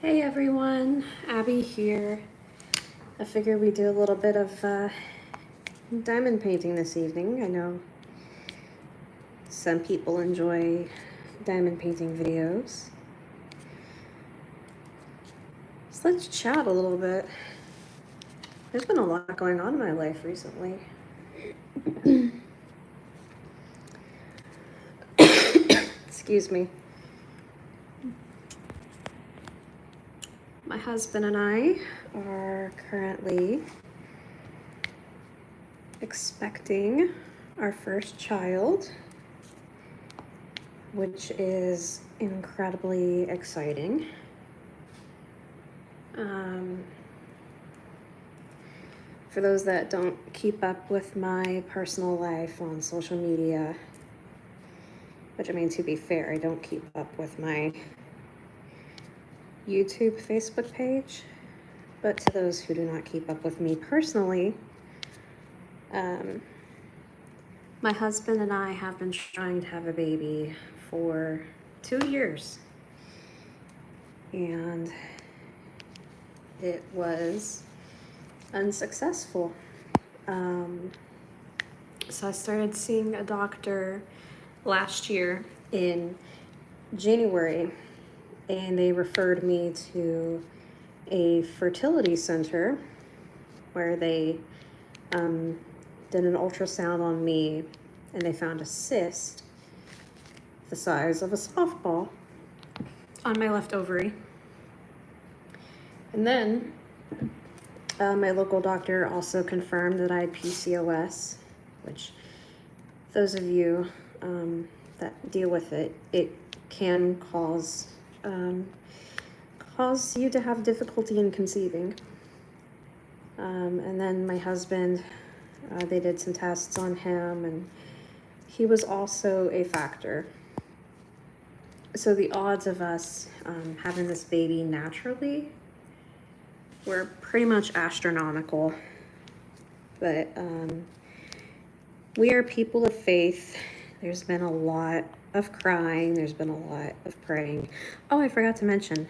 Hey everyone, Abby here. I figured we'd do a little bit of diamond painting this evening. I know some people enjoy diamond painting videos. So let's chat a little bit. There's been a lot going on in my life recently. Excuse me. My husband and I are currently expecting our first child, which is incredibly exciting. For those that don't keep up with my personal life on social media, which I mean, to be fair, I don't keep up with my YouTube, Facebook page, but to those who do not keep up with me personally, my husband and I have been trying to have a baby for 2 years, and it was unsuccessful. So I started seeing a doctor last year in January, and they referred me to a fertility center where they did an ultrasound on me, and they found a cyst the size of a softball on my left ovary. And then my local doctor also confirmed that I had PCOS, which those of you that deal with it, it can cause you to have difficulty in conceiving. And then my husband, they did some tests on him, and he was also a factor. So the odds of us having this baby naturally were pretty much astronomical. But we are people of faith. There's been a lot of crying. There's been a lot of praying. Oh, I forgot to mention.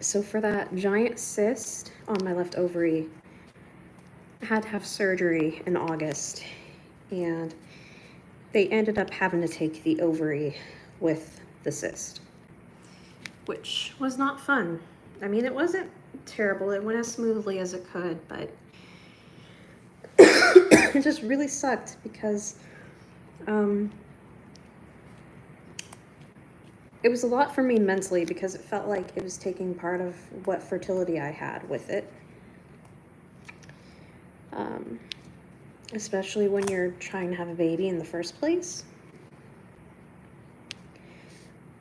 So for that giant cyst on my left ovary, I had to have surgery in August, and they ended up having to take the ovary with the cyst, which was not fun. I mean, it wasn't terrible. It went as smoothly as it could, but it just really sucked because it was a lot for me mentally, because it felt like it was taking part of what fertility I had with it. Especially when you're trying to have a baby in the first place.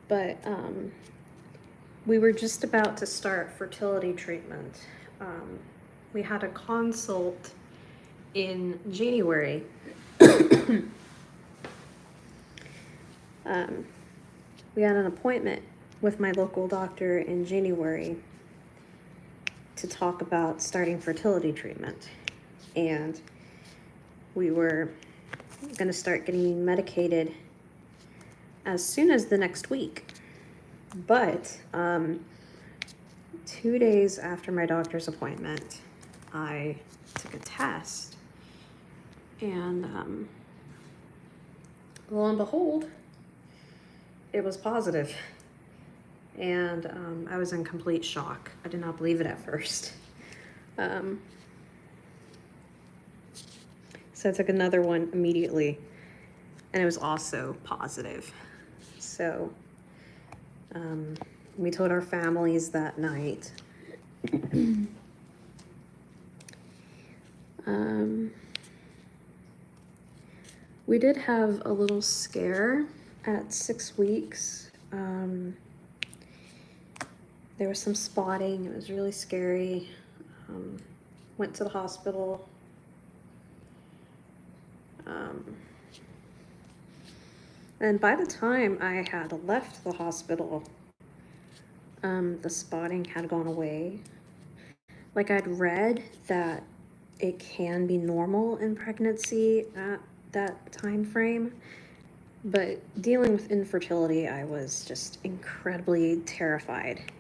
But we were just about to start fertility treatment. We had a consult in January. We had an appointment with my local doctor in January to talk about starting fertility treatment. And we were going to start getting medicated as soon as the next week. But 2 days after my doctor's appointment, I took a test, and lo and behold, it was positive. And I was in complete shock. I did not believe it at first. So I took another one immediately, and it was also positive. So we told our families that night. We did have a little scare at 6 weeks. There was some spotting. It was really scary. Went to the hospital. And by the time I had left the hospital, the spotting had gone away. Like, I'd read that it can be normal in pregnancy at that time frame, but dealing with infertility, I was just incredibly terrified.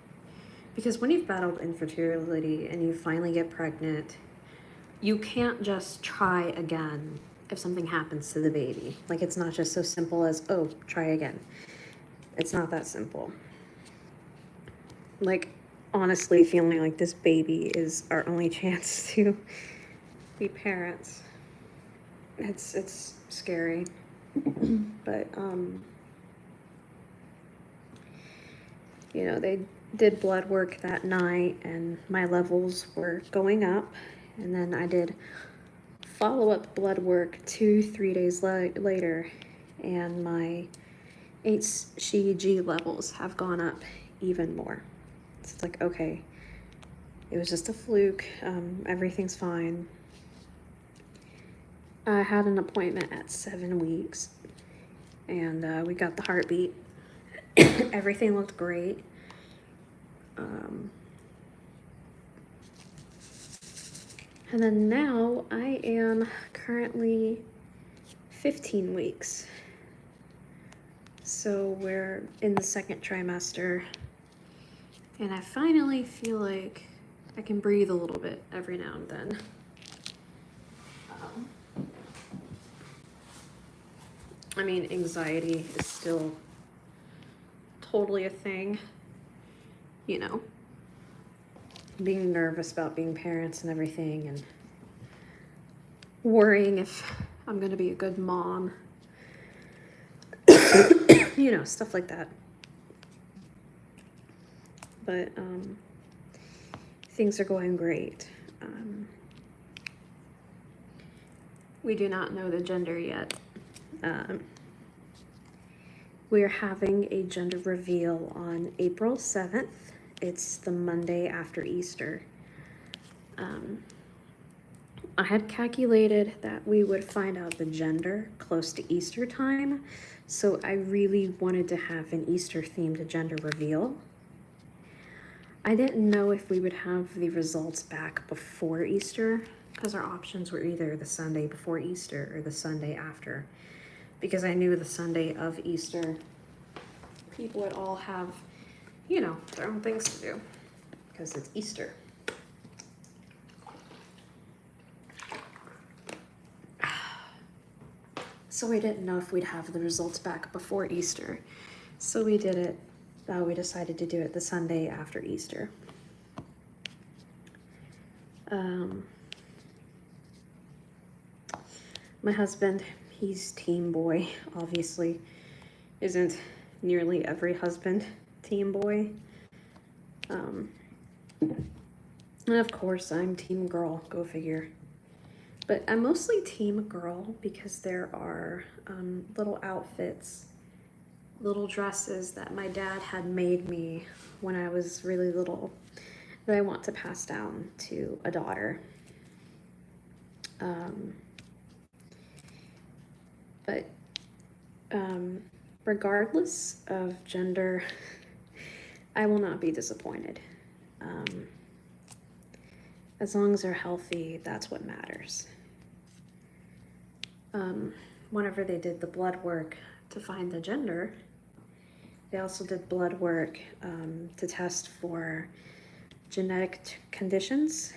Because when you've battled infertility and you finally get pregnant, you can't just try again if something happens to the baby. Like, it's not just so simple as, oh, try again. It's not that simple. Like, honestly, feeling like this baby is our only chance to be parents. It's scary. But, you know, they did blood work that night and my levels were going up. And then I did follow-up blood work 2-3 days later, and my HCG levels have gone up even more. So it's like, okay, it was just a fluke. Everything's fine. I had an appointment at 7 weeks, and we got the heartbeat. Everything looked great. And then now I am currently 15 weeks. So we're in the second trimester, and I finally feel like I can breathe a little bit every now and then. I mean, anxiety is still totally a thing, you know, being nervous about being parents and everything, and worrying if I'm gonna be a good mom, you know, stuff like that. But things are going great. We do not know the gender yet. We're having a gender reveal on April 7th. It's the Monday after Easter. I had calculated that we would find out the gender close to Easter time, so I really wanted to have an Easter-themed gender reveal. I didn't know if we would have the results back before Easter, because our options were either the Sunday before Easter or the Sunday after. Because I knew the Sunday of Easter, people would all have, you know, their own things to do, because it's Easter. So we didn't know if we'd have the results back before Easter. So we did it, we decided to do it the Sunday after Easter. My husband, he's team boy, obviously. Isn't nearly every husband team boy. And of course, I'm team girl, go figure. But I'm mostly team girl because there are little outfits, little dresses that my dad had made me when I was really little that I want to pass down to a daughter. But regardless of gender, I will not be disappointed. As long as they're healthy, that's what matters. Whenever they did the blood work to find the gender, they also did blood work to test for genetic conditions,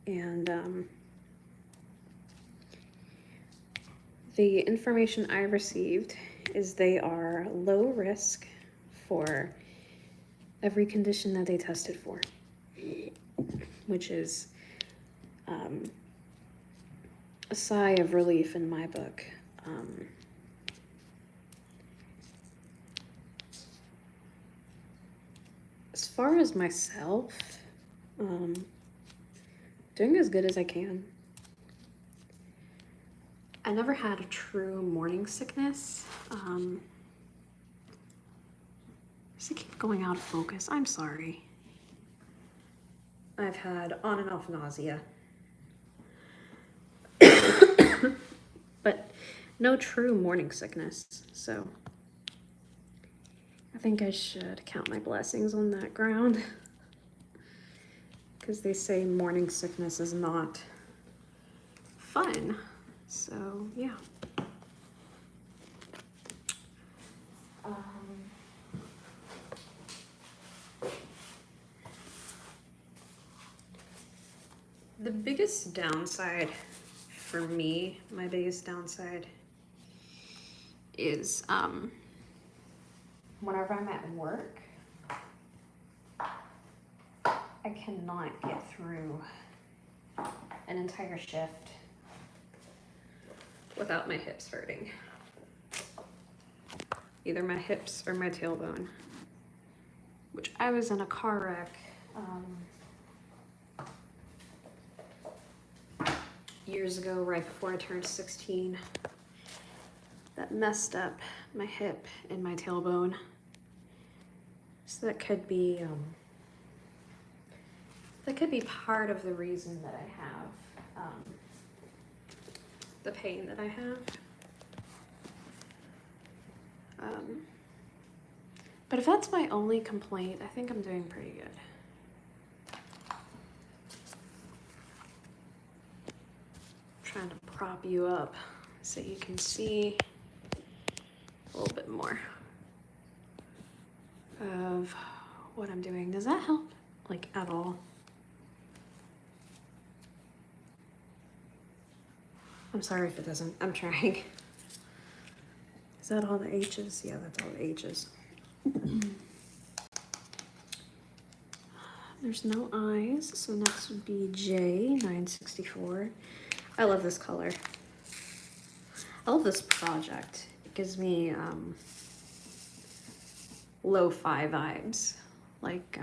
and the information I received is they are low risk for every condition that they tested for, which is a sigh of relief in my book. As far as myself, doing as good as I can. I never had a true morning sickness. Does it keep going out of focus? I'm sorry. I've had on and off nausea. But no true morning sickness, so I think I should count my blessings on that ground. Because they say morning sickness is not fun. So, yeah. The biggest downside for me, my biggest downside is whenever I'm at work, I cannot get through an entire shift without my hips hurting. Either my hips or my tailbone. Which I was in a car wreck years ago, right before I turned 16, that messed up my hip and my tailbone. So that could be part of the reason that I have the pain that I have. But if that's my only complaint, I think I'm doing pretty good. I'm trying to prop you up so you can see a little bit more of what I'm doing. Does that help, like, at all? I'm sorry if it doesn't. I'm trying. Is that all the H's? Yeah, that's all the H's. There's no I's, so next would be J, 964. I love this color. I love this project. It gives me lo-fi vibes. Like,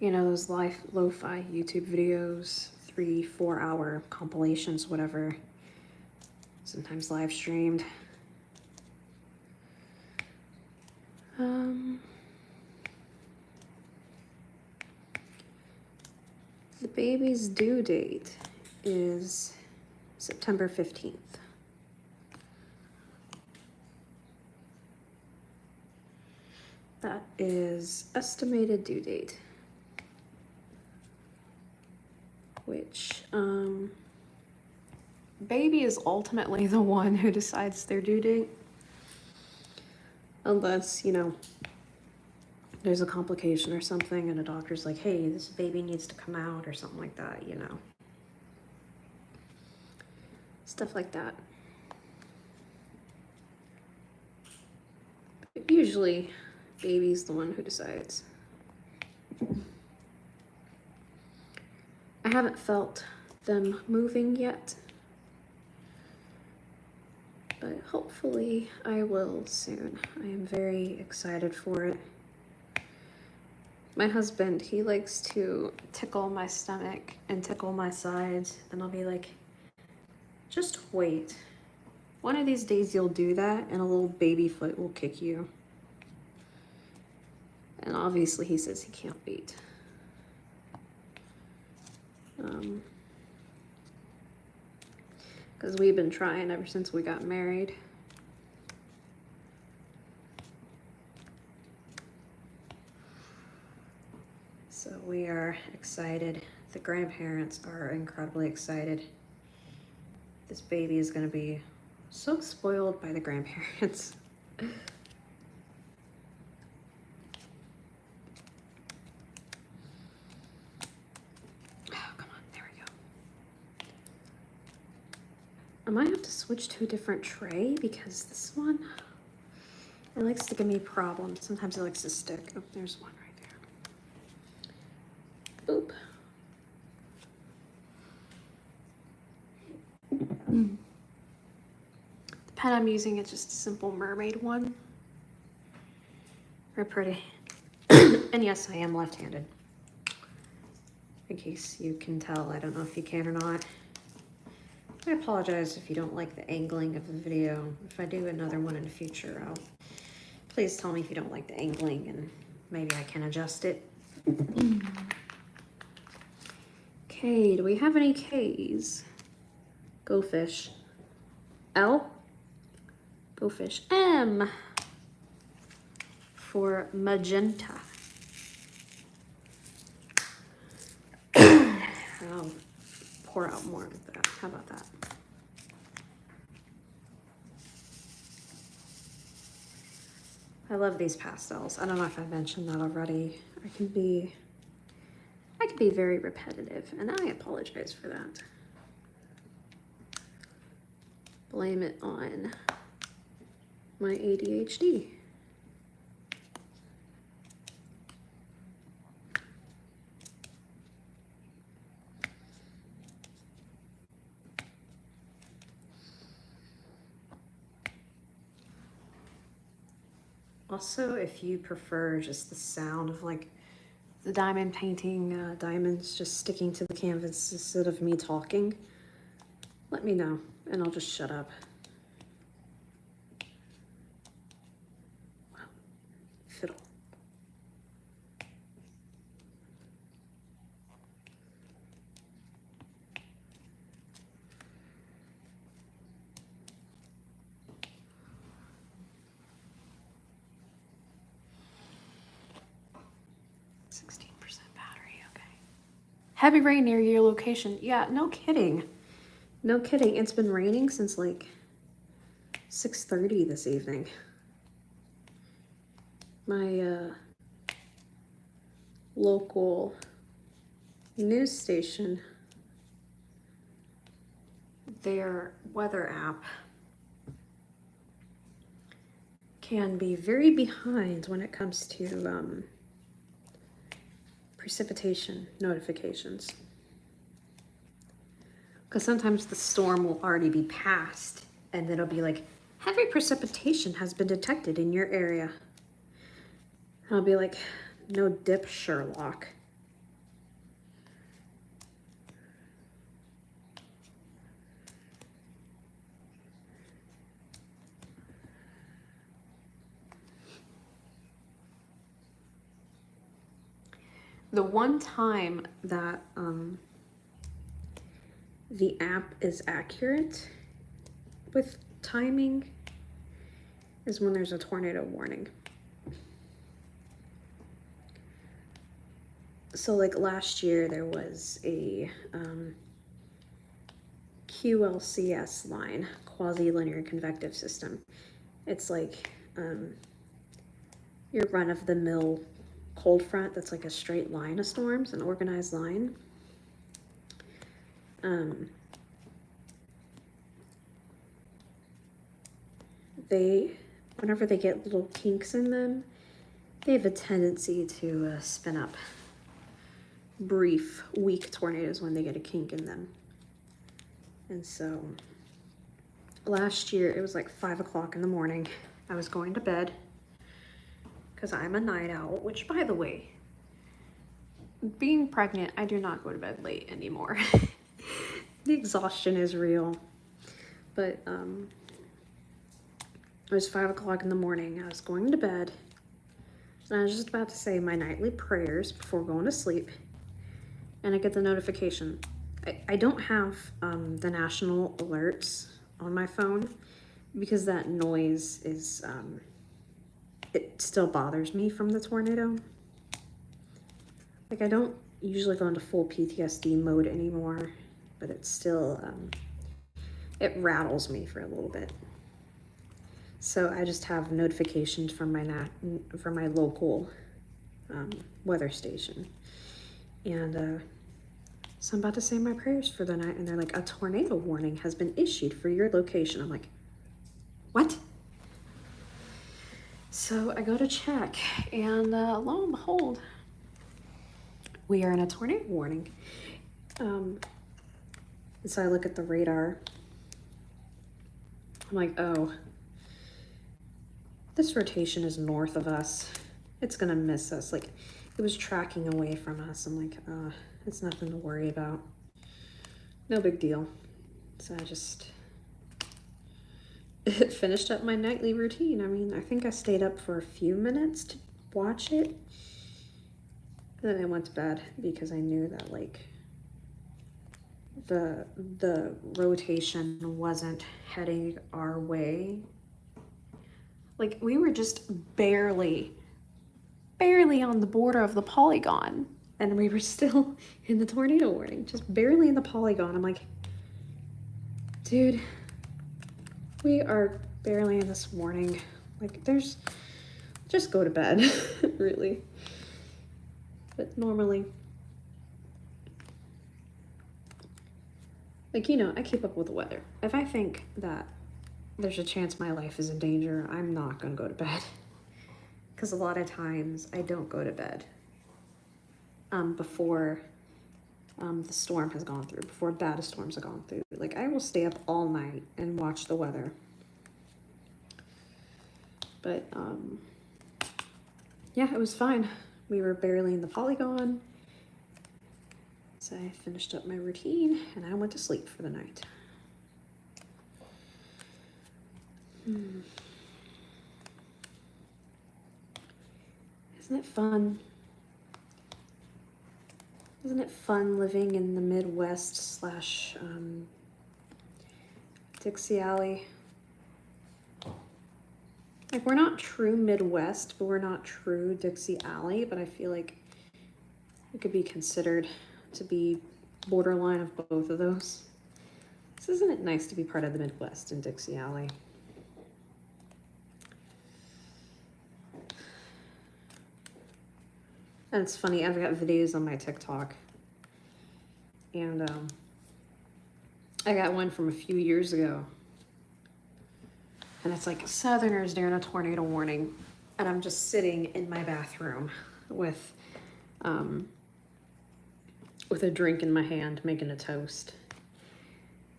you know, those lo-fi YouTube videos, 3-4 hour compilations, whatever. Sometimes live streamed. The baby's due date is September 15th. That is estimated due date, which baby is ultimately the one who decides their due date, unless, you know, there's a complication or something and a doctor's like, hey, this baby needs to come out or something like that, you know. Stuff like that. But usually, baby's the one who decides. I haven't felt them moving yet, but hopefully I will soon. I am very excited for it. My husband, he likes to tickle my stomach and tickle my sides, and I'll be like, just wait. One of these days you'll do that and a little baby foot will kick you. And obviously he says he can't wait. Because we've been trying ever since we got married. So we are excited. The grandparents are incredibly excited. This baby is going to be so spoiled by the grandparents. Oh, come on, there we go. I might have to switch to a different tray because this one, it likes to give me problems. Sometimes it likes to stick. Oh, there's one right there. Boop. The pen I'm using is just a simple mermaid one. Very pretty. And yes, I am left-handed. In case you can tell, I don't know if you can or not. I apologize if you don't like the angling of the video. If I do another one in the future, please tell me if you don't like the angling and maybe I can adjust it. Okay, do we have any K's? Go fish. L. Go fish. M for magenta. I'll pour out more of that. How about that? I love these pastels. I don't know if I mentioned that already. I can be I can be very repetitive, and I apologize for that. Blame it on my ADHD. Also, if you prefer just the sound of like the diamond painting, diamonds just sticking to the canvas instead of me talking, let me know and I'll just shut up. Wow. Fiddle. Heavy rain near your location. Yeah, no kidding. No kidding. It's been raining since like 6:30 this evening. My local news station, their weather app can be very behind when it comes to precipitation notifications. Because sometimes the storm will already be past and it'll be like, heavy precipitation has been detected in your area. I'll be like, no dip, Sherlock. The one time that the app is accurate with timing is when there's a tornado warning. So like last year there was a QLCS line, quasi-linear convective system. It's like your run-of-the-mill cold front that's like a straight line of storms, an organized line. Whenever they get little kinks in them, they have a tendency to spin up brief, weak tornadoes when they get a kink in them. And so last year it was like 5 o'clock in the morning. I was going to bed because I'm a night owl, which by the way, being pregnant, I do not go to bed late anymore. The exhaustion is real. But it was 5 o'clock in the morning. I was going to bed and I was just about to say my nightly prayers before going to sleep. And I get the notification. I don't have the national alerts on my phone because that noise is, it still bothers me from the tornado. Like I don't usually go into full PTSD mode anymore, but it's still, it rattles me for a little bit. So I just have notifications from my local weather station. And so I'm about to say my prayers for the night and they're like, a tornado warning has been issued for your location. I'm like, what? So I go to check and lo and behold, we are in a tornado warning. And so I look at the radar. I'm like, oh, this rotation is north of us. It's gonna miss us. Like it was tracking away from us. I'm like, it's nothing to worry about. No big deal. So I just finished up my nightly routine. I mean, I think I stayed up for a few minutes to watch it. And then I went to bed because I knew that like the rotation wasn't heading our way. Like we were just barely on the border of the polygon and we were still in the tornado warning, just barely in the polygon. I'm like, dude, we are barely in this warning. Like just go to bed, really. But normally Like, you know, I keep up with the weather. If I think that there's a chance my life is in danger, I'm not gonna go to bed. Because a lot of times I don't go to bed before the storm has gone through, before bad storms have gone through. Like, I will stay up all night and watch the weather. But yeah, it was fine. We were barely in the Polygon. So I finished up my routine and I went to sleep for the night. Isn't it fun? Isn't it fun living in the Midwest slash Dixie Alley? Like, we're not true Midwest, but we're not true Dixie Alley, but I feel like it could be considered to be borderline of both of those. So isn't it nice to be part of the Midwest in Dixie Alley? And it's funny, I've got videos on my TikTok. And I got one from a few years ago. And it's like, Southerners during a tornado warning. And I'm just sitting in my bathroom with a drink in my hand, making a toast.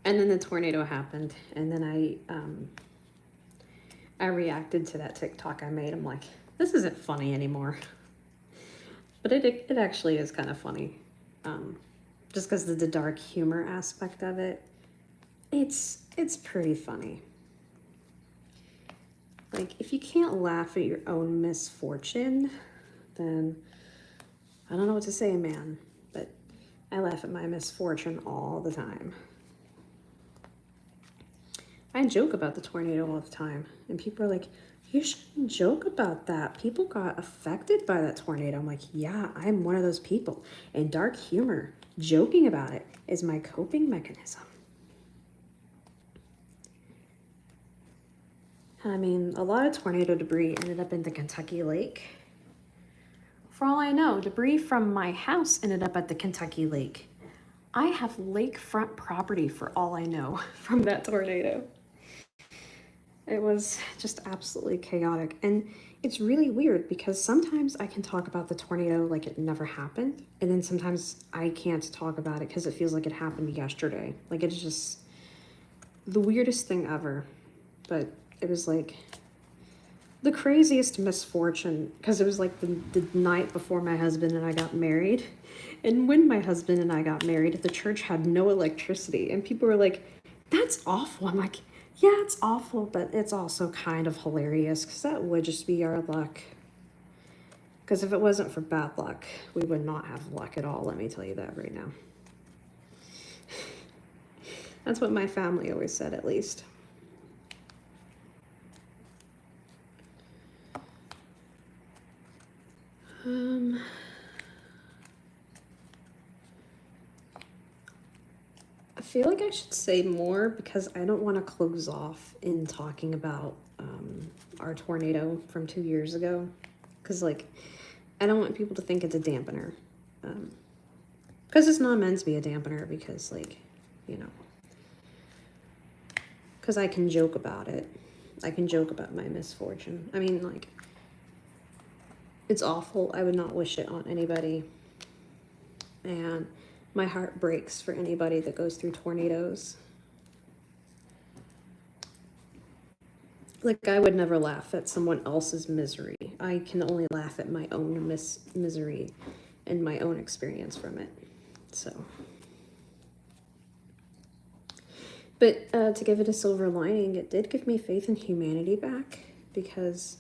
And then the tornado happened. And then I reacted to that TikTok I made. I'm like, this isn't funny anymore. But it actually is kind of funny. Just because of the dark humor aspect of it. It's pretty funny. Like, if you can't laugh at your own misfortune, then I don't know what to say, man. But I laugh at my misfortune all the time. I joke about the tornado all the time. And people are like, you shouldn't joke about that. People got affected by that tornado. I'm like, yeah, I'm one of those people. And dark humor, joking about it, is my coping mechanism. I mean, a lot of tornado debris ended up in the Kentucky Lake. For all I know, debris from my house ended up at the Kentucky Lake. I have lakefront property for all I know from that tornado. It was just absolutely chaotic. And it's really weird because sometimes I can talk about the tornado like it never happened. And then sometimes I can't talk about it because it feels like it happened yesterday. Like, it's just the weirdest thing ever. But it was like the craziest misfortune because it was like the night before my husband and I got married. And when my husband and I got married, the church had no electricity. And people were like, that's awful. I'm like, yeah, it's awful, but it's also kind of hilarious because that would just be our luck. Because if it wasn't for bad luck, we would not have luck at all. Let me tell you that right now. That's what my family always said, at least. I feel like I should say more because I don't want to close off in talking about our tornado from 2 years ago. Because, like, I don't want people to think it's a dampener. Because it's not meant to be a dampener because, like, you know. Because I can joke about it. I can joke about my misfortune. I mean, like, it's awful. I would not wish it on anybody. And my heart breaks for anybody that goes through tornadoes. Like, I would never laugh at someone else's misery. I can only laugh at my own misery and my own experience from it. So. But to give it a silver lining, it did give me faith in humanity back because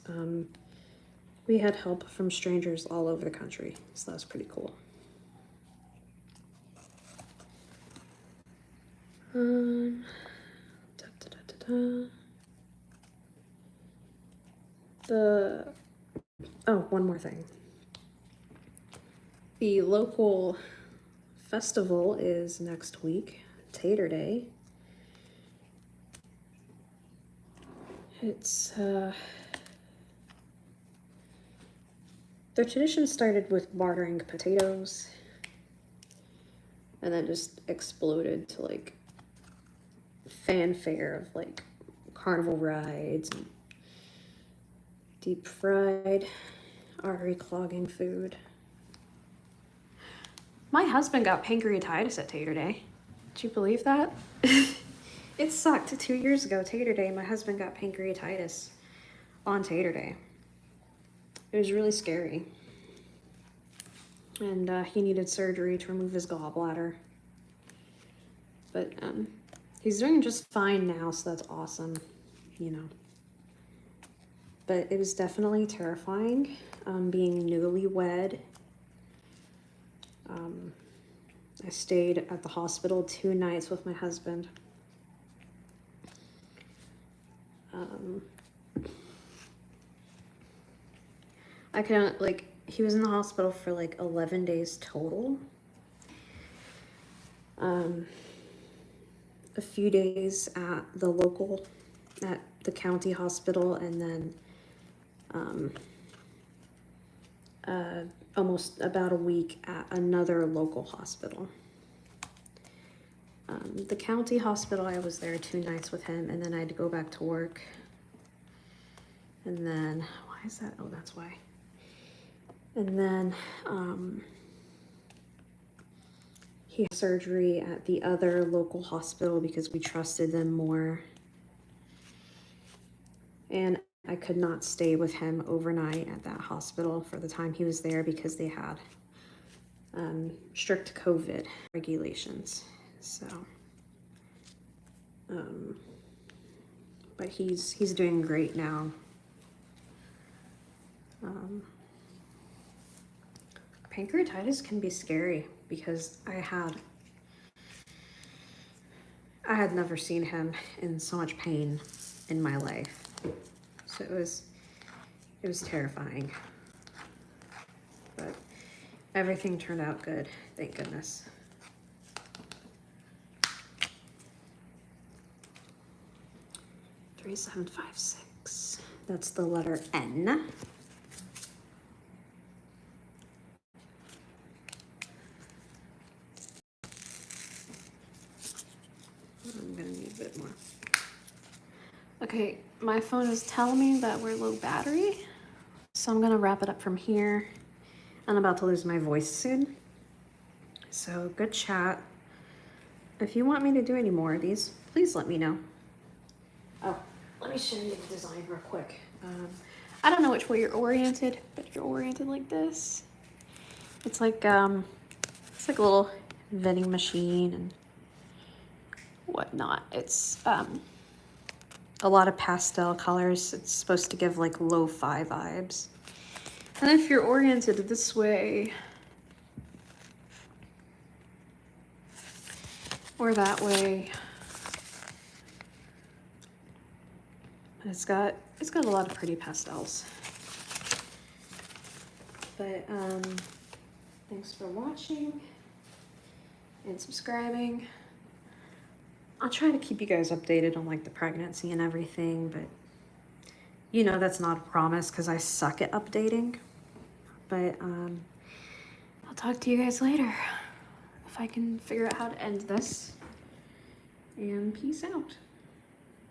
we had help from strangers all over the country. So that was pretty cool. One more thing. The local festival is next week, Tater Day. It's the tradition started with bartering potatoes and then just exploded to like fanfare of like carnival rides and deep fried, artery clogging food. My husband got pancreatitis at Tater Day. Did you believe that? It sucked. 2 years ago, Tater Day, my husband got pancreatitis on Tater Day. It was really scary. And he needed surgery to remove his gallbladder. But he's doing just fine now, so that's awesome, you know. But it was definitely terrifying, being newlywed. I stayed at the hospital 2 nights with my husband. I couldn't, like, he was in the hospital for like 11 days total. A few days at the county hospital, and then almost about a week at another local hospital. The county hospital, I was there 2 nights with him, and then I had to go back to work. And then, why is that? Oh, that's why. And then he had surgery at the other local hospital because we trusted them more. And I could not stay with him overnight at that hospital for the time he was there because they had strict COVID regulations. So, but he's doing great now. Pancreatitis can be scary because I had never seen him in so much pain in my life. So it was terrifying. But everything turned out good, thank goodness. $3,756. That's the letter N. I'm gonna need a bit more. Okay, my phone is telling me that we're low battery, so I'm gonna wrap it up from here. I'm about to lose my voice soon. So good chat. If you want me to do any more of these, please let me know. Oh, let me show you the design real quick. I don't know which way you're oriented, but if you're oriented like this, it's like a little vending machine and whatnot. It's a lot of pastel colors. It's supposed to give like lo-fi vibes. And if you're oriented this way or that way, it's got a lot of pretty pastels. But thanks for watching and subscribing. I'll try to keep you guys updated on like the pregnancy and everything, but you know that's not a promise because I suck at updating. But I'll talk to you guys later if I can figure out how to end this. And peace out.